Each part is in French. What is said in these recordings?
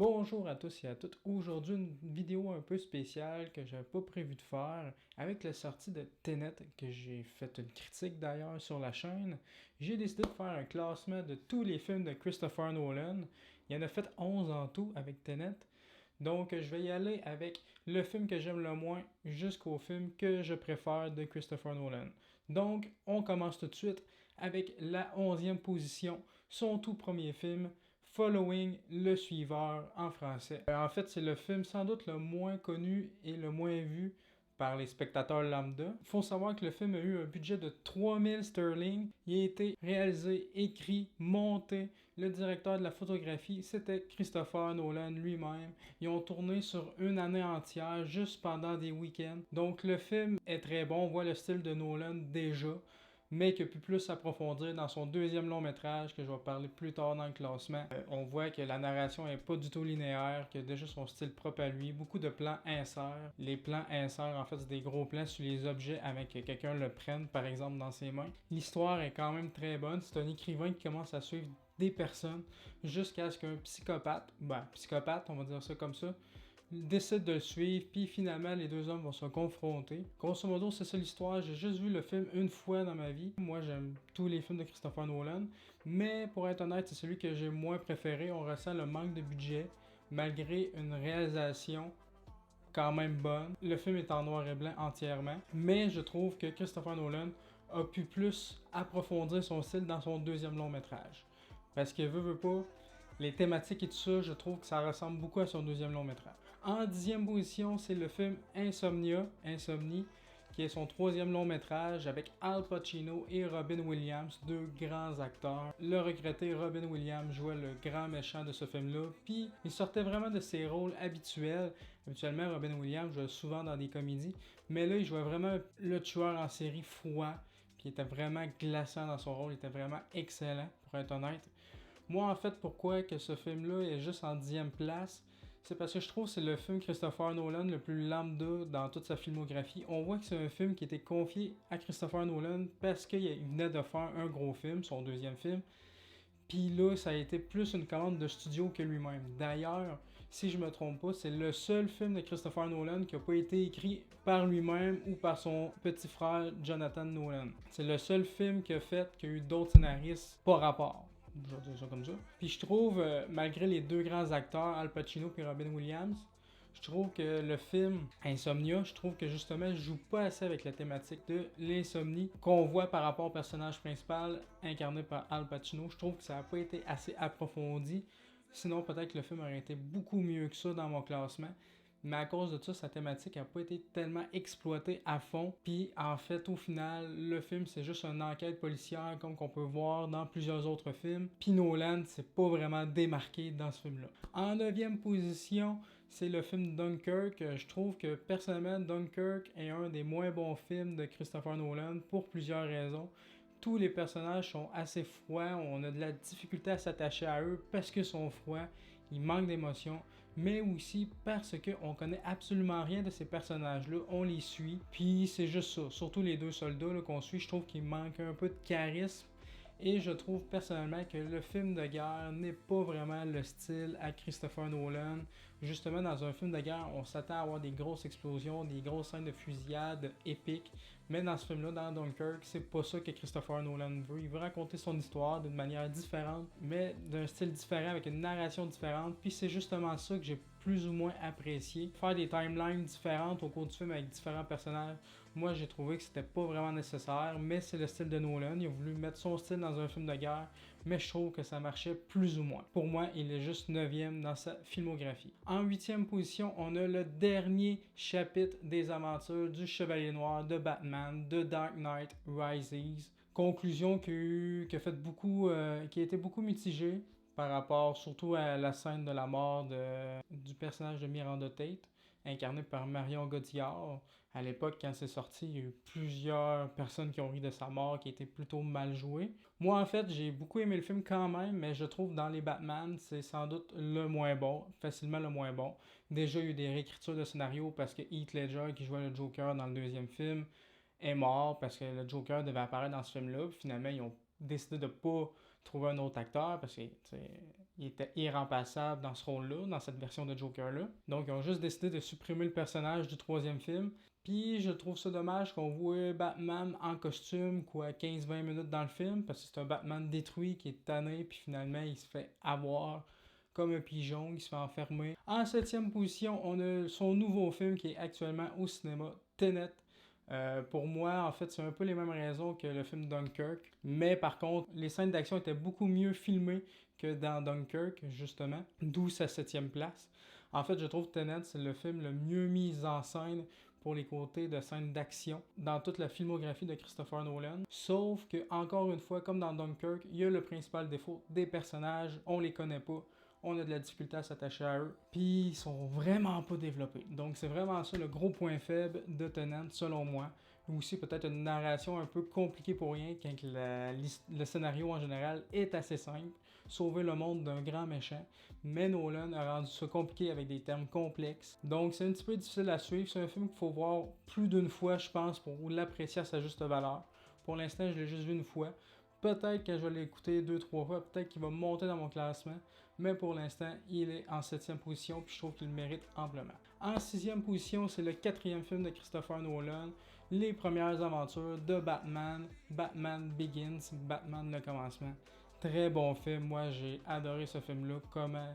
Bonjour à tous et à toutes. Aujourd'hui, une vidéo un peu spéciale que j'avais pas prévu de faire avec la sortie de Tenet, que j'ai fait une critique d'ailleurs sur la chaîne. J'ai décidé de faire un classement de tous les films de Christopher Nolan. Il y en a fait 11 en tout avec Tenet. Donc, je vais y aller avec le film que j'aime le moins jusqu'au film que je préfère de Christopher Nolan. Donc, on commence tout de suite avec la 11e position, son tout premier film, Following, le suiveur en français. En fait, c'est le film sans doute le moins connu et le moins vu par les spectateurs lambda. Il faut savoir que le film a eu un budget de 3000 sterling. Il a été réalisé, écrit, monté. Le directeur de la photographie, c'était Christopher Nolan lui-même. Ils ont tourné sur une année entière, juste pendant des week-ends. Donc le film est très bon, on voit le style de Nolan déjà, mais qui a pu plus s'approfondir dans son deuxième long métrage, que je vais parler plus tard dans le classement. On voit que la narration est pas du tout linéaire, qu'il a déjà son style propre à lui, beaucoup de plans inserts. Les plans inserts, en fait, c'est des gros plans sur les objets avec que quelqu'un le prenne, par exemple, dans ses mains. L'histoire est quand même très bonne. C'est un écrivain qui commence à suivre des personnes jusqu'à ce qu'un psychopathe, on va dire ça comme ça, décide de le suivre, puis finalement les deux hommes vont se confronter. Grosso modo, c'est ça l'histoire. J'ai juste vu le film une fois dans ma vie. Moi, j'aime tous les films de Christopher Nolan, mais pour être honnête, c'est celui que j'ai moins préféré. On ressent le manque de budget, malgré une réalisation quand même bonne. Le film est en noir et blanc entièrement, mais je trouve que Christopher Nolan a pu plus approfondir son style dans son deuxième long métrage. Parce que veut pas, les thématiques et tout ça, je trouve que ça ressemble beaucoup à son deuxième long métrage. En 10e position, c'est le film Insomnie, qui est son troisième long métrage avec Al Pacino et Robin Williams, deux grands acteurs. Le regretté Robin Williams jouait le grand méchant de ce film-là, puis il sortait vraiment de ses rôles habituels. Habituellement, Robin Williams jouait souvent dans des comédies, mais là, il jouait vraiment le tueur en série froid, puis il était vraiment glaçant dans son rôle, il était vraiment excellent, pour être honnête. Moi, en fait, pourquoi que ce film-là est juste en 10e place, c'est parce que je trouve que c'est le film Christopher Nolan le plus lambda dans toute sa filmographie. On voit que c'est un film qui était confié à Christopher Nolan parce qu'il venait de faire un gros film, son deuxième film. Puis là, ça a été plus une commande de studio que lui-même. D'ailleurs, si je me trompe pas, c'est le seul film de Christopher Nolan qui n'a pas été écrit par lui-même ou par son petit frère Jonathan Nolan. C'est le seul film qu'il a fait qui a eu d'autres scénaristes par rapport. Je vais dire ça comme ça. Puis je trouve, malgré les deux grands acteurs, Al Pacino et Robin Williams, je trouve que le film Insomnia, je trouve que justement, je joue pas assez avec la thématique de l'insomnie qu'on voit par rapport au personnage principal incarné par Al Pacino. Je trouve que ça n'a pas été assez approfondi. Sinon, peut-être que le film aurait été beaucoup mieux que ça dans mon classement. Mais à cause de ça, sa thématique n'a pas été tellement exploitée à fond. Puis en fait, au final, le film, c'est juste une enquête policière comme qu'on peut voir dans plusieurs autres films. Puis Nolan s'est pas vraiment démarqué dans ce film-là. En 9e position, c'est le film Dunkirk. Je trouve que personnellement, Dunkirk est un des moins bons films de Christopher Nolan pour plusieurs raisons. Tous les personnages sont assez froids, on a de la difficulté à s'attacher à eux parce qu'ils sont froids, ils manquent d'émotion, mais aussi parce qu'on connaît absolument rien de ces personnages-là, on les suit, puis c'est juste ça. Surtout les deux soldats qu'on suit, je trouve qu'il manque un peu de charisme. Et je trouve personnellement que le film de guerre n'est pas vraiment le style à Christopher Nolan. Justement, dans un film de guerre, on s'attend à avoir des grosses explosions, des grosses scènes de fusillade épiques. Mais dans ce film-là, dans Dunkirk, c'est pas ça que Christopher Nolan veut. Il veut raconter son histoire d'une manière différente, mais d'un style différent, avec une narration différente. Puis c'est justement ça que j'ai plus ou moins apprécié. Faire des timelines différentes au cours du film avec différents personnages, moi j'ai trouvé que c'était pas vraiment nécessaire, mais c'est le style de Nolan. Il a voulu mettre son style dans un film de guerre, mais je trouve que ça marchait plus ou moins. Pour moi, il est juste 9e dans sa filmographie. En 8e position, on a le dernier chapitre des aventures du Chevalier Noir de Batman, The Dark Knight Rises. Conclusion qui a fait beaucoup, qui a été beaucoup mitigée par rapport surtout à la scène de la mort du personnage de Miranda Tate, incarné par Marion Cotillard. À l'époque, quand c'est sorti, il y a eu plusieurs personnes qui ont ri de sa mort, qui était plutôt mal jouée. Moi, en fait, j'ai beaucoup aimé le film quand même, mais je trouve dans les Batman, c'est sans doute le moins bon, facilement le moins bon. Déjà, il y a eu des réécritures de scénario parce que Heath Ledger, qui jouait le Joker dans le deuxième film, est mort parce que le Joker devait apparaître dans ce film-là. Puis finalement, ils ont décidé de pas trouver un autre acteur parce que il était irremplaçable dans ce rôle-là, dans cette version de Joker-là. Donc, ils ont juste décidé de supprimer le personnage du troisième film. Puis, je trouve ça dommage qu'on voit Batman en costume, quoi, 15-20 minutes dans le film, parce que c'est un Batman détruit qui est tanné, puis finalement, il se fait avoir comme un pigeon, il se fait enfermer. En septième position, on a son nouveau film qui est actuellement au cinéma, Tenet. Pour moi, en fait, c'est un peu les mêmes raisons que le film Dunkirk. Mais par contre, les scènes d'action étaient beaucoup mieux filmées que dans Dunkirk, justement. D'où sa septième place. En fait, je trouve que Tenet, c'est le film le mieux mis en scène pour les côtés de scènes d'action dans toute la filmographie de Christopher Nolan. Sauf que, encore une fois, comme dans Dunkirk, il y a le principal défaut des personnages, on les connaît pas. On a de la difficulté à s'attacher à eux, puis ils sont vraiment pas développés. Donc c'est vraiment ça le gros point faible de Tenet, selon moi. Aussi peut-être une narration un peu compliquée pour rien, quand le scénario en général est assez simple. Sauver le monde d'un grand méchant. Mais Nolan a rendu ça compliqué avec des termes complexes. Donc c'est un petit peu difficile à suivre. C'est un film qu'il faut voir plus d'une fois, je pense, pour l'apprécier à sa juste valeur. Pour l'instant, je l'ai juste vu une fois. Peut-être que je vais l'écouter 2-3 fois, peut-être qu'il va monter dans mon classement, mais pour l'instant, il est en 7e position, puis je trouve qu'il le mérite amplement. En 6e position, c'est le 4e film de Christopher Nolan, les premières aventures de Batman, Batman Begins, Batman le commencement. Très bon film, moi j'ai adoré ce film-là, comment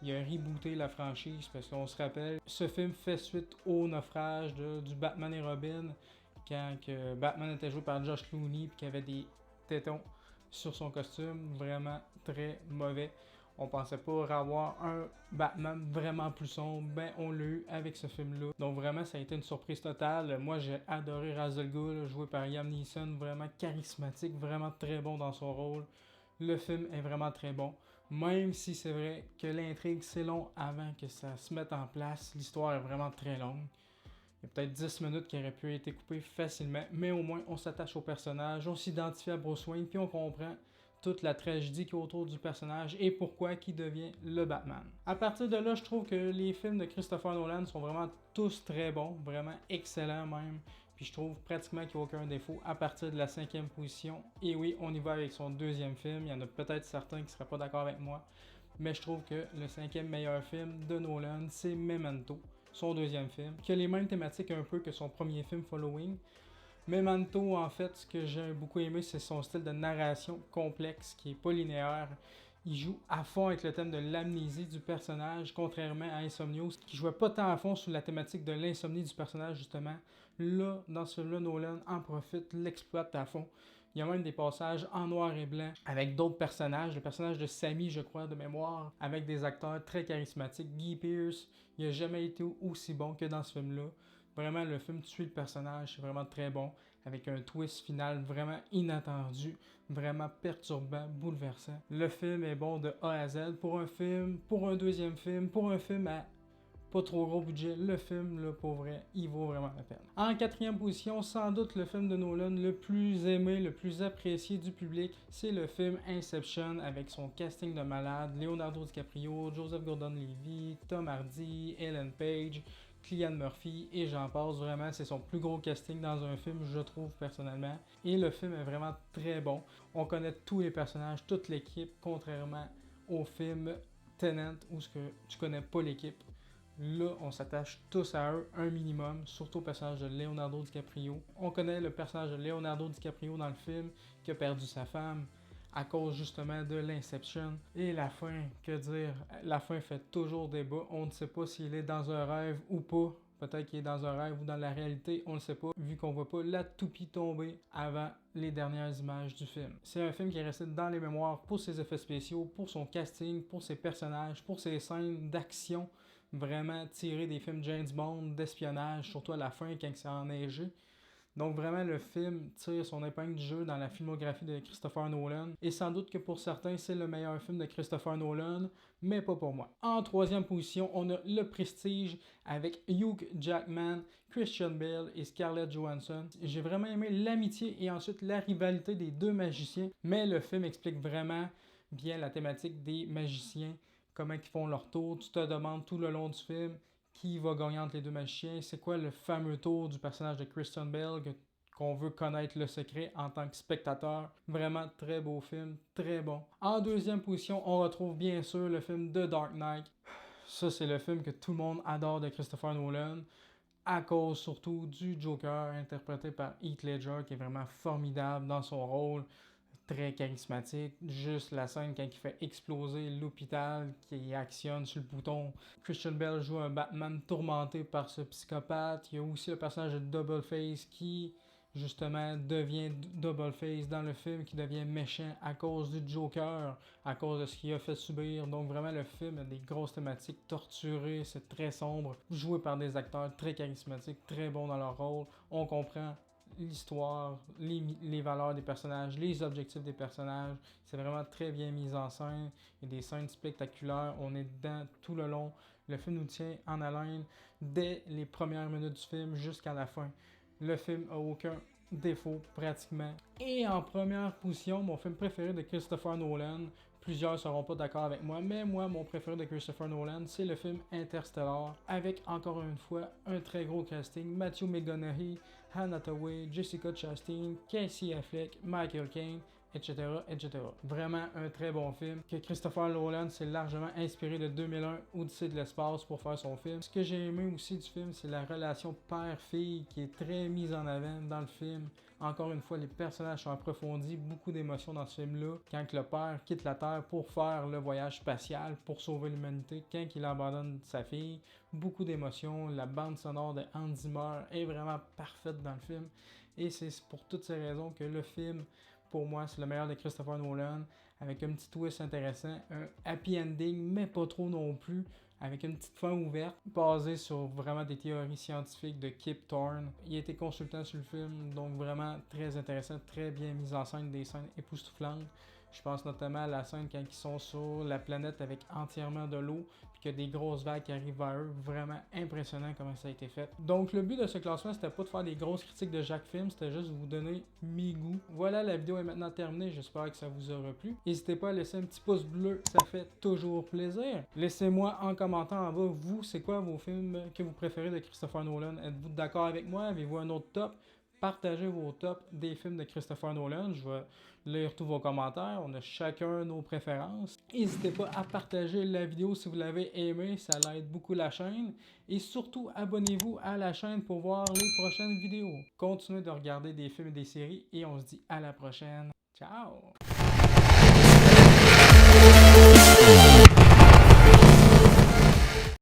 il a rebooté la franchise, parce qu'on se rappelle, ce film fait suite au naufrage du Batman et Robin, quand que Batman était joué par Josh Clooney, puis qu'il y avait des tétons sur son costume, vraiment très mauvais. On pensait pas avoir un Batman vraiment plus sombre, ben on l'a eu avec ce film-là. Donc vraiment, ça a été une surprise totale. Moi, j'ai adoré Ra's al Ghul, joué par Liam Neeson, vraiment charismatique, vraiment très bon dans son rôle. Le film est vraiment très bon, même si c'est vrai que l'intrigue, c'est long avant que ça se mette en place. L'histoire est vraiment très longue. Il y a peut-être 10 minutes qui auraient pu être coupées facilement, mais au moins on s'attache au personnage, on s'identifie à Bruce Wayne, puis on comprend toute la tragédie qui est autour du personnage et pourquoi il devient le Batman. À partir de là, je trouve que les films de Christopher Nolan sont vraiment tous très bons, vraiment excellents même. Puis je trouve pratiquement qu'il n'y a aucun défaut à partir de la 5e position. Et oui, on y va avec son deuxième film. Il y en a peut-être certains qui ne seraient pas d'accord avec moi. Mais je trouve que le 5e meilleur film de Nolan, c'est Memento, son deuxième film, qui a les mêmes thématiques un peu que son premier film Following. Memento, en fait, ce que j'ai beaucoup aimé, c'est son style de narration complexe, qui est pas linéaire. Il joue à fond avec le thème de l'amnésie du personnage, contrairement à Insomnios, qui jouait pas tant à fond sur la thématique de l'insomnie du personnage, justement. Là, dans ce film-là, Nolan en profite, l'exploite à fond. Il y a même des passages en noir et blanc avec d'autres personnages. Le personnage de Sammy, je crois, de mémoire, avec des acteurs très charismatiques. Guy Pearce, il n'a jamais été aussi bon que dans ce film-là. Vraiment, le film suit le personnage, c'est vraiment très bon, avec un twist final vraiment inattendu, vraiment perturbant, bouleversant. Le film est bon de A à Z pour un film, pour un deuxième film, pour un film à pas trop gros budget, le film, là, pour vrai, il vaut vraiment la peine. En 4e position, sans doute le film de Nolan le plus aimé, le plus apprécié du public, c'est le film Inception avec son casting de malade, Leonardo DiCaprio, Joseph Gordon-Levitt, Tom Hardy, Ellen Page, Cillian Murphy et j'en passe. Vraiment, c'est son plus gros casting dans un film, je trouve personnellement. Et le film est vraiment très bon. On connaît tous les personnages, toute l'équipe, contrairement au film Tenet où tu connais pas l'équipe. Là, on s'attache tous à eux un minimum, surtout au personnage de Leonardo DiCaprio. On connaît le personnage de Leonardo DiCaprio dans le film qui a perdu sa femme à cause justement de l'Inception. Et la fin, que dire, la fin fait toujours débat. On ne sait pas s'il est dans un rêve ou pas. Peut-être qu'il est dans un rêve ou dans la réalité, on ne sait pas, vu qu'on voit pas la toupie tomber avant les dernières images du film. C'est un film qui est resté dans les mémoires pour ses effets spéciaux, pour son casting, pour ses personnages, pour ses scènes d'action vraiment tiré des films James Bond, d'espionnage, surtout à la fin quand c'est enneigé. Donc vraiment, le film tire son épingle du jeu dans la filmographie de Christopher Nolan. Et sans doute que pour certains, c'est le meilleur film de Christopher Nolan, mais pas pour moi. En 3e position, on a Le Prestige avec Hugh Jackman, Christian Bale et Scarlett Johansson. J'ai vraiment aimé l'amitié et ensuite la rivalité des deux magiciens, mais le film explique vraiment bien la thématique des magiciens, comment ils font leur tour. Tu te demandes tout le long du film qui va gagner entre les deux magiciens. C'est quoi le fameux tour du personnage de Christian Bale qu'on veut connaître le secret en tant que spectateur. Vraiment très beau film, très bon. En deuxième position, on retrouve bien sûr le film The Dark Knight. Ça, c'est le film que tout le monde adore de Christopher Nolan, à cause surtout du Joker interprété par Heath Ledger, qui est vraiment formidable dans son rôle, très charismatique. Juste la scène quand il fait exploser l'hôpital, qui actionne sur le bouton. Christian Bale joue un Batman tourmenté par ce psychopathe. Il y a aussi le personnage de Doubleface qui justement devient Doubleface dans le film, qui devient méchant à cause du Joker, à cause de ce qu'il a fait subir. Donc vraiment le film a des grosses thématiques torturées, c'est très sombre, joué par des acteurs très charismatiques, très bons dans leur rôle. On comprend l'histoire, les valeurs des personnages, les objectifs des personnages. C'est vraiment très bien mis en scène. Il y a des scènes spectaculaires. On est dedans tout le long. Le film nous tient en haleine dès les premières minutes du film jusqu'à la fin. Le film a aucun défaut pratiquement. Et en première position, mon film préféré de Christopher Nolan. Plusieurs ne seront pas d'accord avec moi, mais moi, mon préféré de Christopher Nolan, c'est le film Interstellar, avec encore une fois un très gros casting. Matthew McConaughey, Anne Hathaway, Jessica Chastain, Casey Affleck, Michael Caine, etc., etc. Vraiment un très bon film que Christopher Nolan s'est largement inspiré de 2001 Odyssée de l'espace pour faire son film. Ce que j'ai aimé aussi du film, c'est la relation père-fille qui est très mise en avant dans le film. Encore une fois, les personnages sont approfondis, beaucoup d'émotions dans ce film-là. Quand le père quitte la Terre pour faire le voyage spatial, pour sauver l'humanité, quand il abandonne sa fille, beaucoup d'émotions. La bande sonore de Hans Zimmer est vraiment parfaite dans le film. Et c'est pour toutes ces raisons que le film, pour moi, c'est le meilleur de Christopher Nolan, avec un petit twist intéressant, un happy ending, mais pas trop non plus, avec une petite fin ouverte, basée sur vraiment des théories scientifiques de Kip Thorne. Il a été consultant sur le film, donc vraiment très intéressant, très bien mis en scène, des scènes époustouflantes. Je pense notamment à la scène quand ils sont sur la planète avec entièrement de l'eau, puis qu'il y a des grosses vagues qui arrivent vers eux. Vraiment impressionnant comment ça a été fait. Donc le but de ce classement, c'était pas de faire des grosses critiques de chaque film, c'était juste de vous donner mes goûts. Voilà, la vidéo est maintenant terminée, j'espère que ça vous aura plu. N'hésitez pas à laisser un petit pouce bleu, ça fait toujours plaisir. Laissez-moi en commentaire en bas, vous, c'est quoi vos films que vous préférez de Christopher Nolan? Êtes-vous d'accord avec moi? Avez-vous un autre top? Partagez vos tops des films de Christopher Nolan. Je vais lire tous vos commentaires. On a chacun nos préférences. N'hésitez pas à partager la vidéo si vous l'avez aimé. Ça aide beaucoup la chaîne. Et surtout, abonnez-vous à la chaîne pour voir les prochaines vidéos. Continuez de regarder des films et des séries et on se dit à la prochaine. Ciao!